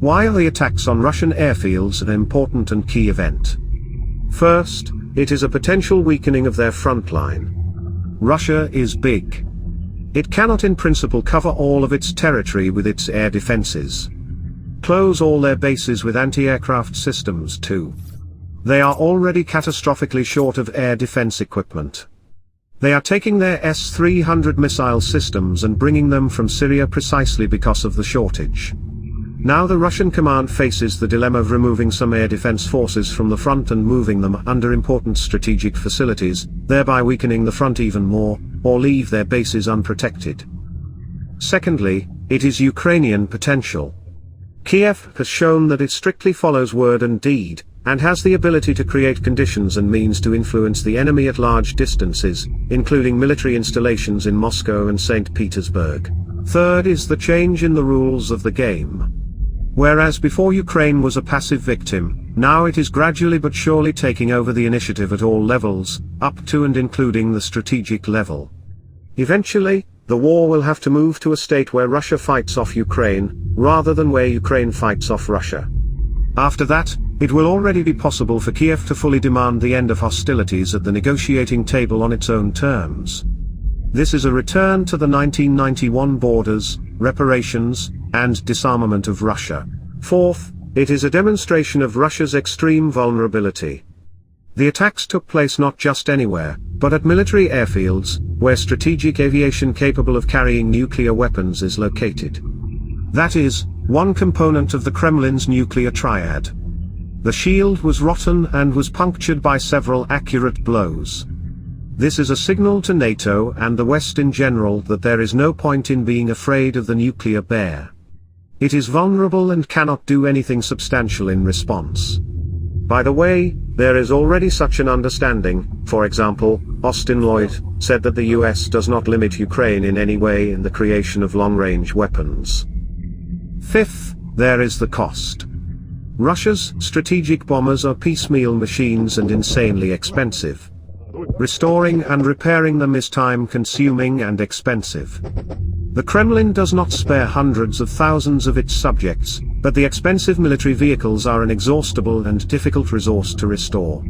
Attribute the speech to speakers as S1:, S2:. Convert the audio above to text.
S1: Why are the attacks on Russian airfields an important and key event? First, it is a potential weakening of their front line. Russia is big. It cannot in principle cover all of its territory with its air defenses. Close all their bases with anti-aircraft systems too. They are already catastrophically short of air defense equipment. They are taking their S-300 missile systems and bringing them from Syria precisely because of the shortage. Now the Russian command faces the dilemma of removing some air defense forces from the front and moving them under important strategic facilities, thereby weakening the front even more, or leave their bases unprotected. Secondly, it is Ukrainian potential. Kiev has shown that it strictly follows word and deed, and has the ability to create conditions and means to influence the enemy at large distances, including military installations in Moscow and St. Petersburg. Third is the change in the rules of the game. Whereas before Ukraine was a passive victim, now it is gradually but surely taking over the initiative at all levels, up to and including the strategic level. Eventually, the war will have to move to a state where Russia fights off Ukraine, rather than where Ukraine fights off Russia. After that, it will already be possible for Kiev to fully demand the end of hostilities at the negotiating table on its own terms. This is a return to the 1991 borders, reparations, and disarmament of Russia. Fourth, it is a demonstration of Russia's extreme vulnerability. The attacks took place not just anywhere, but at military airfields, where strategic aviation capable of carrying nuclear weapons is located. That is, one component of the Kremlin's nuclear triad. The shield was rotten and was punctured by several accurate blows. This is a signal to NATO and the West in general that there is no point in being afraid of the nuclear bear. It is vulnerable and cannot do anything substantial in response. By the way, there is already such an understanding. For example, Austin Lloyd said that the US does not limit Ukraine in any way in the creation of long-range weapons. Fifth, there is the cost. Russia's strategic bombers are piecemeal machines and insanely expensive. Restoring and repairing them is time-consuming and expensive. The Kremlin does not spare hundreds of thousands of its subjects, but the expensive military vehicles are an inexhaustible and difficult resource to restore.